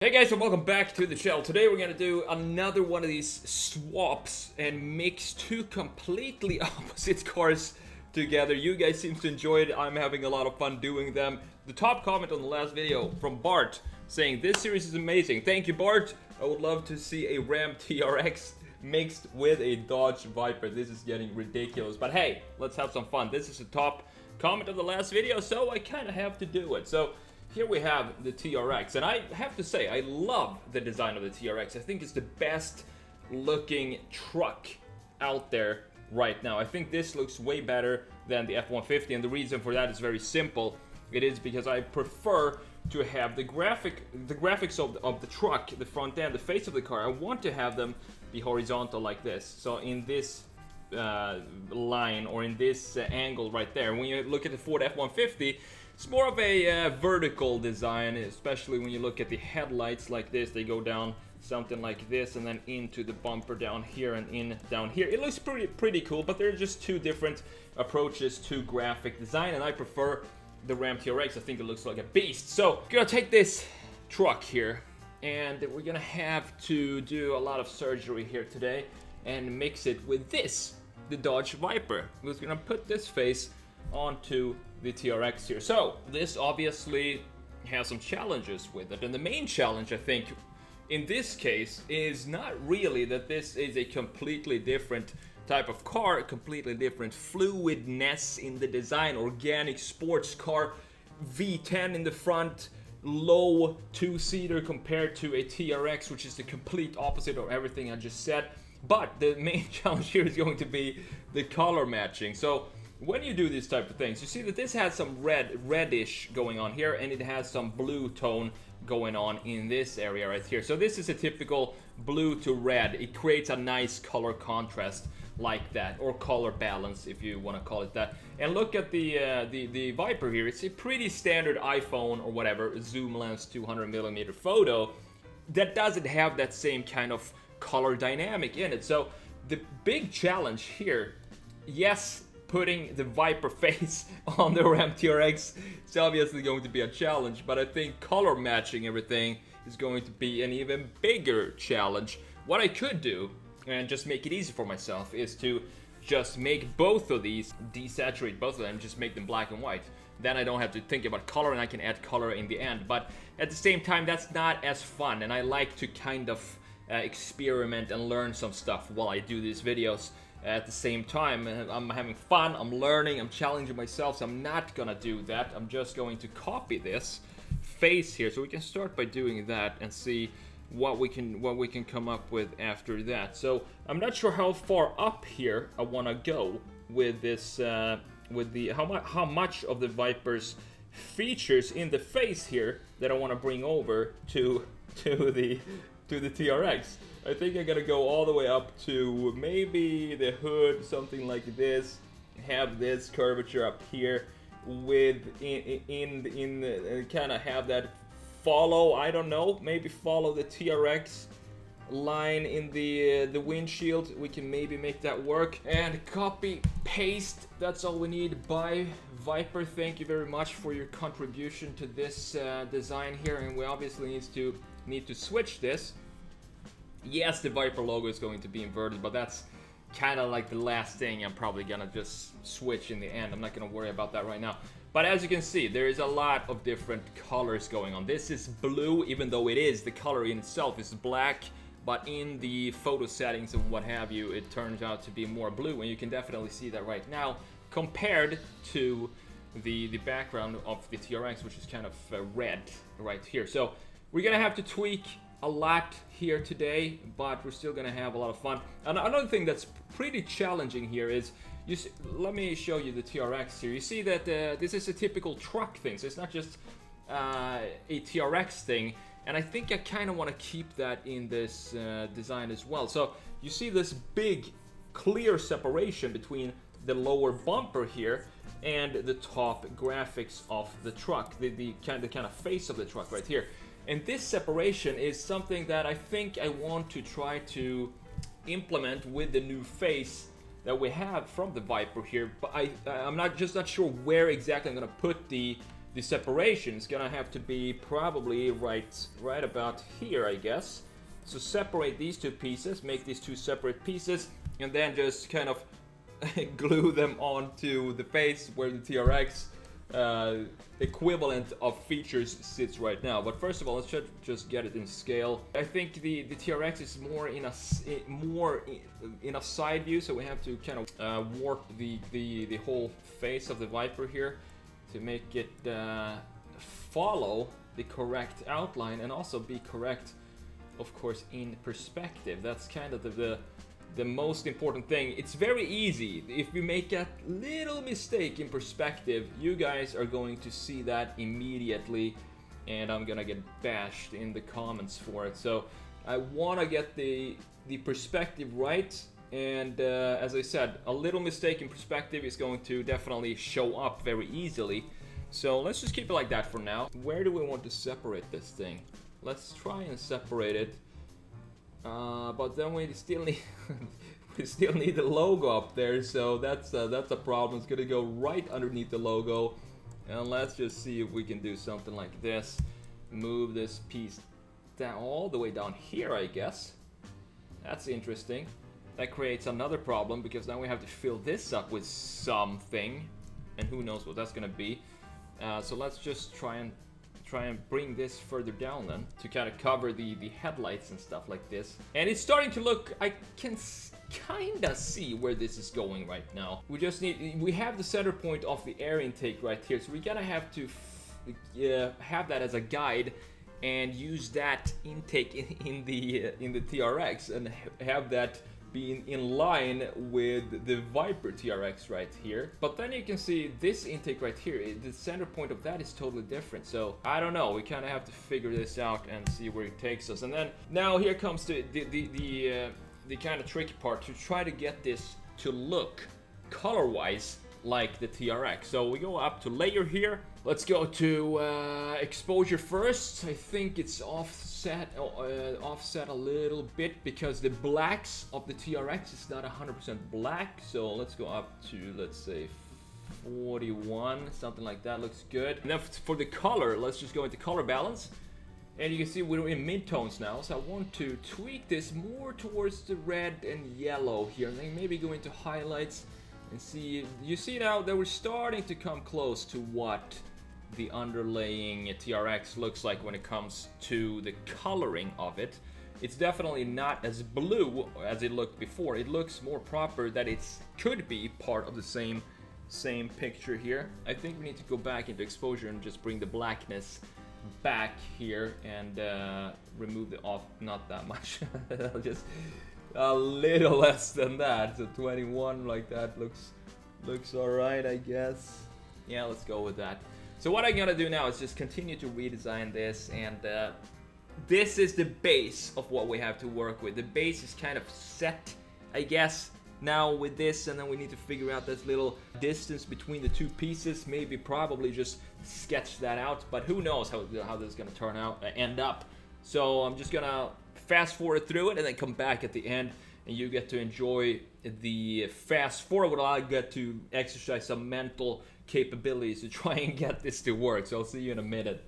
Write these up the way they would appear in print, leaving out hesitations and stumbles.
Hey guys, and welcome back to the channel. Today we're gonna do another one of these swaps and mix two completely opposite cars together. You guys seem to enjoy it. I'm having a lot of fun doing them. The top comment on the last video from Bart saying this series is amazing. Thank you, Bart. I would love to see a Ram TRX mixed with a Dodge Viper. This is getting ridiculous, but hey, let's have some fun. This is the top comment of the last video, so I kind of have to do it. So here we have the TRX, and I have to say, I love the design of the TRX. I think it's the best looking truck out there right now. I think this looks way better than the F-150, and the reason for that is very simple. It is because I prefer to have the graphics of the truck, the front end, the face of the car. I want to have them be horizontal like this. So in this line, or in this angle right there. When you look at the Ford F-150, it's more of a vertical design, especially when you look at the headlights like this. They go down something like this and then into the bumper down here and in down here. It looks pretty cool, but they're just two different approaches to graphic design, and I prefer the Ram TRX. I think it looks like a beast. So I'm gonna take this truck here, and we're gonna have to do a lot of surgery here today and mix it with this, the Dodge Viper. We're gonna put this face onto the TRX here. So this obviously has some challenges with it, and the main challenge I think in this case is not really that this is a completely different type of car, completely different fluidness in the design, organic sports car, V10 in the front, low two-seater compared to a TRX, which is the complete opposite of everything I just said. But the main challenge here is going to be the color matching. So when you do these type of things, you see that this has some reddish going on here, and it has some blue tone going on in this area right here. So this is a typical blue to red. It creates a nice color contrast like that, or color balance if you want to call it that. And look at the Viper here. It's a pretty standard iPhone or whatever zoom lens 200mm photo that doesn't have that same kind of color dynamic in it. So the big challenge here, yes, putting the Viper face on the Ram TRX is obviously going to be a challenge, but I think color matching everything is going to be an even bigger challenge. What I could do, and just make it easy for myself, is to just make both of these, desaturate both of them, just make them black and white. Then I don't have to think about color, and I can add color in the end. But at the same time, that's not as fun, and I like to kind of experiment and learn some stuff while I do these videos. At the same time, I'm having fun, I'm learning, I'm challenging myself, so I'm not gonna do that. I'm just going to copy this face here, so we can start by doing that and see what we can come up with after that. So I'm not sure how far up here I want to go with this, with the how much of the Viper's features in the face here that I want to bring over to the TRX. I think I'm gonna go all the way up to maybe the hood, something like this. Have this curvature up here with kind of have that follow. I don't know. Maybe follow the TRX line in the windshield. We can maybe make that work. And copy paste. That's all we need. By Viper, thank you very much for your contribution to this design here. And we obviously need to switch this. Yes, the Viper logo is going to be inverted, but that's kind of like the last thing I'm probably gonna just switch in the end. I'm not gonna worry about that right now. But as you can see, there is a lot of different colors going on. This is blue, even though it is, the color in itself is black, but in the photo settings and what have you, it turns out to be more blue, and you can definitely see that right now compared to the background of the TRX, which is kind of red right here. So we're gonna have to tweak a lot here today, but we're still gonna have a lot of fun. And another thing that's pretty challenging here is, let me show you the TRX here. You see that this is a typical truck thing, so it's not just a TRX thing, and I think I kind of want to keep that in this design as well. So you see this big clear separation between the lower bumper here and the top graphics of the truck, the kind of face of the truck right here. And this separation is something that I think I want to try to implement with the new face that we have from the Viper here. But I'm not sure where exactly I'm going to put the the separation is gonna have to be probably right about here, I guess. So separate these two pieces, make these two separate pieces, and then just kind of glue them onto the face where the TRX equivalent of features sits right now. But first of all, let's just get it in scale. I think the TRX is more in a side view, so we have to kind of warp the whole face of the Viper here to make it follow the correct outline and also be correct, of course, in perspective. That's kind of the most important thing. It's very easy. If we make a little mistake in perspective, you guys are going to see that immediately, and I'm gonna get bashed in the comments for it. So I want to get the perspective right, and as I said, a little mistake in perspective is going to definitely show up very easily. So let's just keep it like that for now. Where do we want to separate this thing? Let's try and separate it. But then we still need the logo up there, so that's a problem. It's gonna go right underneath the logo, and let's just see if we can do something like this. Move this piece down all the way down here, I guess. That's interesting. That creates another problem because now we have to fill this up with something, and who knows what that's gonna be. So let's just try and bring this further down then to kind of cover the headlights and stuff like this. And it's starting to look, I can kind of see where this is going right now. We have the center point of the air intake right here, so we're gonna have to have that as a guide and use that intake in the TRX and have that being in line with the Viper TRX right here. But then you can see this intake right here, the center point of that is totally different. So I don't know, we kind of have to figure this out and see where it takes us. And then now here comes the kind of tricky part, to try to get this to look color-wise like the TRX. So we go up to layer here. Let's go to exposure first. I think it's offset a little bit because the blacks of the TRX is not 100% black. So let's go up to, let's say, 41, something like that. Looks good. And then for the color, let's just go into color balance. And you can see we're in mid-tones now, so I want to tweak this more towards the red and yellow here, and then maybe go into highlights and see. You see now that we're starting to come close to what the underlying TRX looks like when it comes to the coloring of it. It's definitely not as blue as it looked before. It looks more proper, that it could be part of the same picture here. I think we need to go back into exposure and just bring the blackness back here and remove the off, not that much, just a little less than that. So 21 like that looks all right, I guess. Yeah, let's go with that. So what I'm gonna do now is just continue to redesign this, and this is the base of what we have to work with. The base is kind of set, I guess, now with this, and then we need to figure out this little distance between the two pieces. Maybe probably just sketch that out, but who knows how this is gonna turn out, end up. So I'm just gonna fast forward through it and then come back at the end, and you get to enjoy the fast forward while I get to exercise some mental capabilities to try and get this to work. So I'll see you in a minute.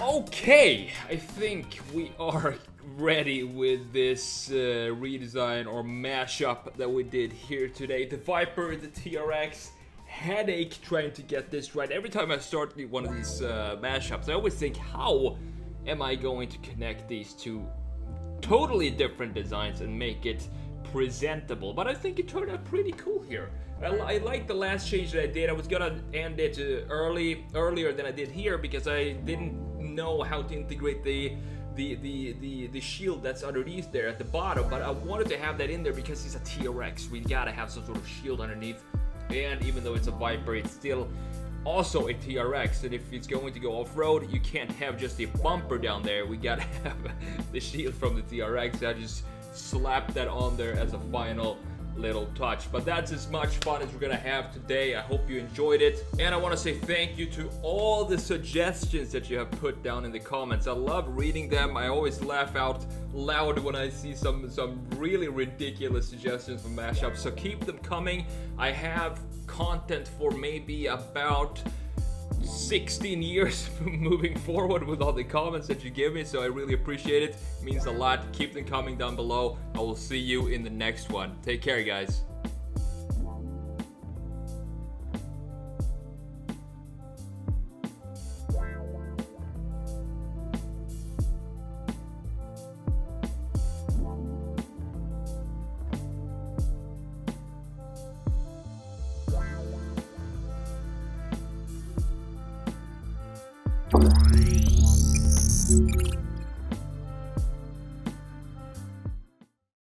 Okay, I think we are ready with this redesign or mashup that we did here today. The Viper, the TRX, headache trying to get this right. Every time I start one of these mashups, I always think, how am I going to connect these two totally different designs and make it presentable? But I think it turned out pretty cool here. I like the last change that I did. I was gonna end it earlier than I did here because I didn't know how to integrate the shield that's underneath there at the bottom, but I wanted to have that in there because it's a TRX. We gotta have some sort of shield underneath, and even though it's a Viper, it's still also a TRX, and if it's going to go off-road, you can't have just a bumper down there. We gotta have the shield from the TRX. I just slapped that on there as a final little touch. But that's as much fun as we're gonna have today. I hope you enjoyed it, and I want to say thank you to all the suggestions that you have put down in the comments. I love reading them. I always laugh out loud when I see some really ridiculous suggestions for mashups, so keep them coming. I have content for maybe about 16 years moving forward with all the comments that you give me, so I really appreciate it. It means a lot. Keep them coming down below. I will see you in the next one. Take care, guys. Bye.